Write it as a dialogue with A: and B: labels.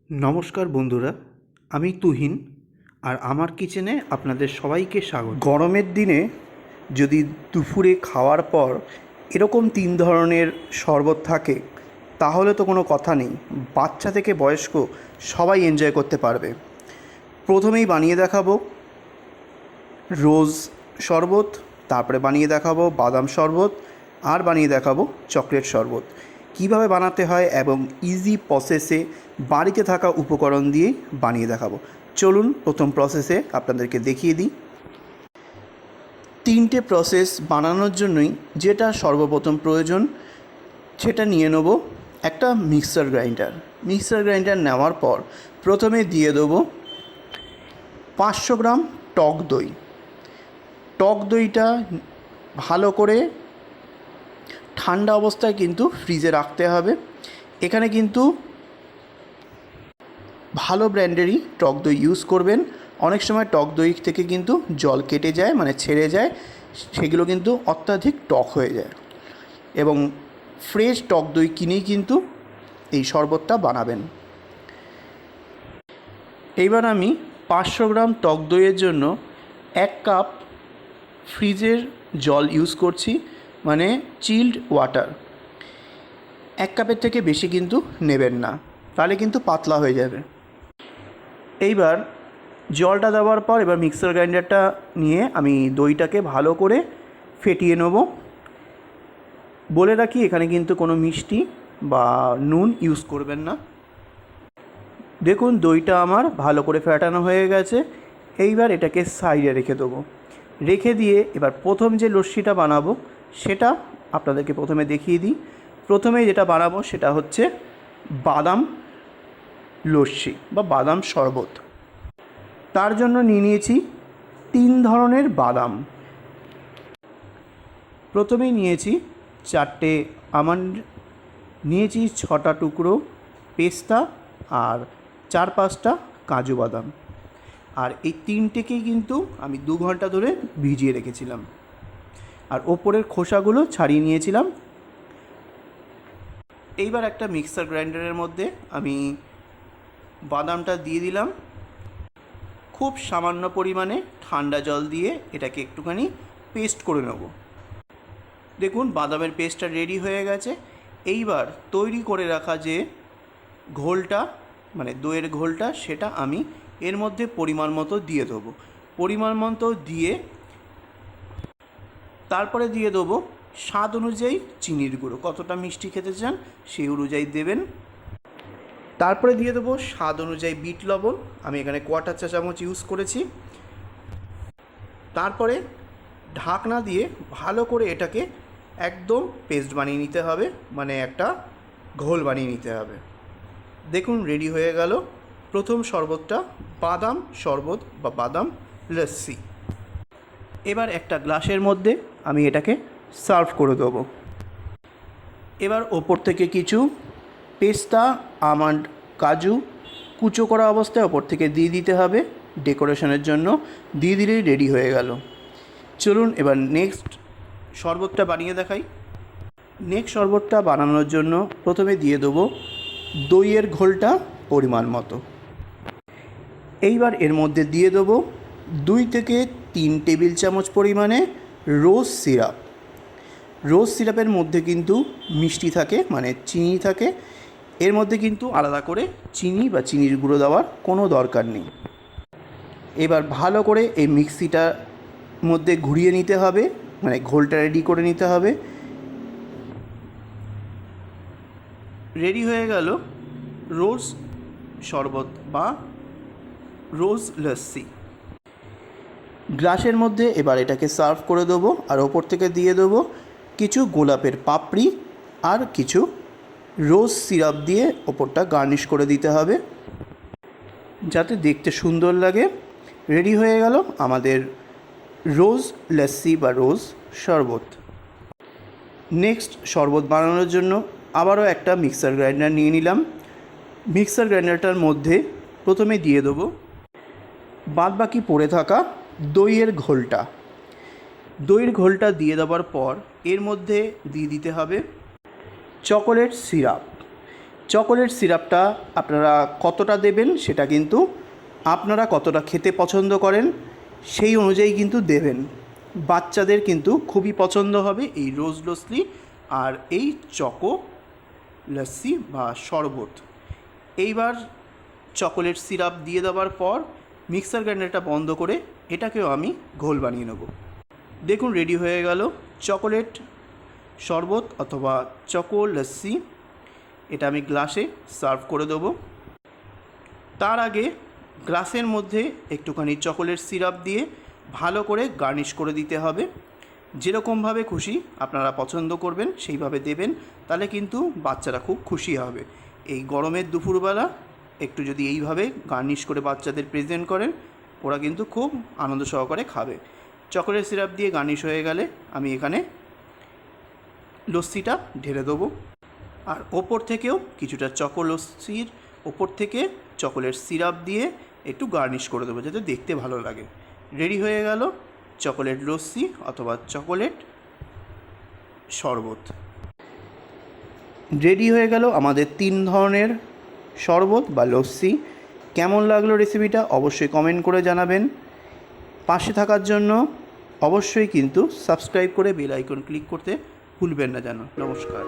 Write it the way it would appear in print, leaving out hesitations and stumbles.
A: নমস্কার বন্ধুরা, আমি তুহিন আর আমার কিচেনে আপনাদের সবাইকে স্বাগত। গরমের দিনে যদি দুপুরে খাওয়ার পর এরকম 3 ধরনের শরবত থাকে তাহলে তো কোনো কথা নেই, বাচ্চা থেকে বয়স্ক সবাই এনজয় করতে পারবে। প্রথমেই বানিয়ে দেখাবো রোজ শরবত, তারপরে বানিয়ে দেখাবো বাদাম শরবত, আর বানিয়ে দেখাবো চকলেট শরবত। কিভাবে বানাতে হয় এবং ইজি প্রসেসে বাড়িতে থাকা উপকরণ দিয়েই বানিয়ে দেখাবো। চলুন প্রথম প্রসেসে আপনাদেরকে দেখিয়ে দিই। 3টে প্রসেস বানানোর জন্যই যেটা সর্বপ্রথম প্রয়োজন সেটা নিয়ে নেব একটা মিক্সার গ্রাইন্ডার। মিক্সার গ্রাইন্ডার নেওয়ার পর প্রথমে দিয়ে দেবো 500 গ্রাম টক দই। টক দইটা ভালো করে ঠান্ডা অবস্থায় কিন্তু ফ্রিজে রাখতে হবে। এখানে কিন্তু ভালো ব্র্যান্ডেরই টক দই ইউজ করবেন। অনেক সময় টক দই থেকে কিন্তু জল কেটে যায়, মানে ছেড়ে যায়, সেগুলো কিন্তু অত্যাধিক টক হয়ে যায়। এবং ফ্রেশ টক দই কিনেই কিন্তু এই শরবতটা বানাবেন। এইবার আমি 500 গ্রাম টক দইয়ের জন্য 1 কাপ ফ্রিজের জল ইউজ করছি, মানে চিল্ড ওয়াটার। 1 কাপের থেকে বেশি কিন্তু নেবেন না, তাহলে কিন্তু পাতলা হয়ে যাবে। এইবার জলটা দেওয়ার পর এবার মিক্সার গ্রাইন্ডারটা নিয়ে আমি দইটাকে ভালো করে ফেটিয়ে নেব। বলে রাখি এখানে কিন্তু কোনো মিষ্টি বা নুন ইউজ করবেন না। দেখুন দইটা আমার ভালো করে ফেটানো হয়ে গেছে। এইবার এটাকে সাইডে রেখে দেবো। রেখে দিয়ে এবার প্রথম যে লস্যিটা বানাবো সেটা আপনাদেরকে প্রথমে দেখিয়ে দিই। প্রথমে যেটা বানাবো সেটা হচ্ছে বাদাম লস্যি বা বাদাম শরবত। তার জন্য নিয়েছি 3 ধরনের বাদাম। প্রথমেই নিয়েছি 4টে আমন্ড, নিয়েছি 6টা টুকরো পেস্তা আর 4-5টা কাজু বাদাম। আর এই 3টেকেই কিন্তু আমি 2 ঘন্টা ধরে ভিজিয়ে রেখেছিলাম, আর ওপরের খোসাগুলো ছাড়িয়ে নিয়েছিলাম। এইবার একটা মিক্সার গ্রাইন্ডারের মধ্যে আমি বাদামটা দিয়ে দিলাম। খুব সামান্য পরিমাণে ঠান্ডা জল দিয়ে এটাকে একটুখানি পেস্ট করে নেব। দেখুন বাদামের পেস্টটা রেডি হয়ে গেছে। এইবার তৈরি করে রাখা যে ঘোলটা, মানে দইয়ের ঘোলটা, সেটা আমি এর মধ্যে পরিমাণ মতো দিয়ে দেবো। পরিমাণ মতো দিয়ে তারপরে দিয়ে দেবো স্বাদ অনুযায়ী চিনির গুঁড়ো। কতটা মিষ্টি খেতে চান সেই অনুযায়ী দেবেন। তারপরে দিয়ে দেবো স্বাদ অনুযায়ী বিট লবণ, আমি এখানে 1/4 চা চামচ ইউজ করেছি। তারপরে ঢাকনা দিয়ে ভালো করে এটাকে একদম পেস্ট বানিয়ে নিতে হবে, মানে একটা ঘোল বানিয়ে নিতে হবে। দেখুন রেডি হয়ে গেল প্রথম শরবতটা, বাদাম শরবত বা বাদাম লস্যি। এবার একটা গ্লাসের মধ্যে আমি এটাকে সার্ভ করে দেবো। এবার ওপর থেকে কিছু পেস্তা, আমন্ড, কাজু কুচো করা অবস্থায় ওপর থেকে দিয়ে দিতে হবে ডেকোরেশনের জন্য। দিয়ে দিলেই রেডি হয়ে গেল। চলুন এবার নেক্সট শরবতটা বানিয়ে দেখাই। নেক্সট শরবতটা বানানোর জন্য প্রথমে দিয়ে দেবো দইয়ের ঘোলটা পরিমাণ মতো। এইবার এর মধ্যে দিয়ে দেবো 2 থেকে 3 টেবিল চামচ পরিমাণে রোজ সিরাপ। রোজ সিরাপের মধ্যে কিন্তু মিষ্টি থাকে, মানে চিনি থাকে। এর মধ্যে কিন্তু আলাদা করে চিনি বা চিনির গুঁড়ো দেওয়ার কোনো দরকার নেই। এবার ভালো করে এই মিক্সিটার মধ্যে ঘুরিয়ে নিতে হবে, মানে ঘোলটা রেডি করে নিতে হবে। রেডি হয়ে গেল রোজ শরবত বা রোজ লস্যি। গ্লাসের মধ্যে এবার এটাকে সার্ভ করে দেবো, আর ওপর থেকে দিয়ে দেবো কিছু গোলাপের পাপড়ি আর কিছু রোজ সিরাপ দিয়ে ওপরটা গার্নিশ করে দিতে হবে যাতে দেখতে সুন্দর লাগে। রেডি হয়ে গেল আমাদের রোজ লস্যি বা রোজ শরবত। নেক্সট শরবত বানানোর জন্য আবারও একটা মিক্সার গ্রাইন্ডার নিয়ে নিলাম। মিক্সার গ্রাইন্ডারটার মধ্যে প্রথমে দিয়ে দেবো বাদবাকি পড়ে থাকা দইয়ের ঘোলটা। দইয়ের ঘোলটা দিয়ে দেওয়ার পর এর মধ্যে দিয়ে দিতে হবে চকোলেট সিরাপ। চকোলেট সিরাপটা আপনারা কতটা দেবেন সেটা কিন্তু আপনারা কতটা খেতে পছন্দ করেন সেই অনুযায়ী কিন্তু দেবেন। বাচ্চাদের কিন্তু খুবই পছন্দ হবে এই রোজ লস্যি আর এই চকো লস্যি বা শরবত। এইবার চকোলেট সিরাপ দিয়ে দেওয়ার পর মিক্সার গ্রাইন্ডারটা বন্ধ করে এটাকেও আমি ঘোল বানিয়ে নেব। দেখুন রেডি হয়ে গেল চকোলেট শরবত অথবা চকো লস্যি। এটা আমি গ্লাসে সার্ভ করে দেবো। তার আগে গ্লাসের মধ্যে একটুখানি চকোলেট সিরাপ দিয়ে ভালো করে গার্নিশ করে দিতে হবে। যেরকমভাবে খুশি আপনারা পছন্দ করবেন সেইভাবে দেবেন, তাহলে কিন্তু বাচ্চারা খুব খুশি হবে। এই গরমের দুপুরবেলা একটু যদি এইভাবে গার্নিশ করে বাচ্চাদের প্রেজেন্ট করেন, ওরা কিন্তু খুব আনন্দ সহকারে খাবে। চকোলেট সিরাপ দিয়ে গার্নিশ হয়ে গেলে আমি এখানে লস্যিটা ঢেলে দেবো, আর ওপর থেকেও কিছুটা চকো লস্যির ওপর থেকে চকোলেট সিরাপ দিয়ে একটু গার্নিশ করে দেবো যাতে দেখতে ভালো লাগে। রেডি হয়ে গেল চকোলেট লস্যি অথবা চকোলেট শরবত। রেডি হয়ে গেল আমাদের 3 ধরনের শরবত বা লস্যি। কেমন লাগলো রেসিপিটা অবশ্যই কমেন্ট করে জানাবেন। পাশে থাকার জন্য অবশ্যই কিন্তু সাবস্ক্রাইব করে বেল আইকন ক্লিক করতে ভুলবেন না যেন। নমস্কার।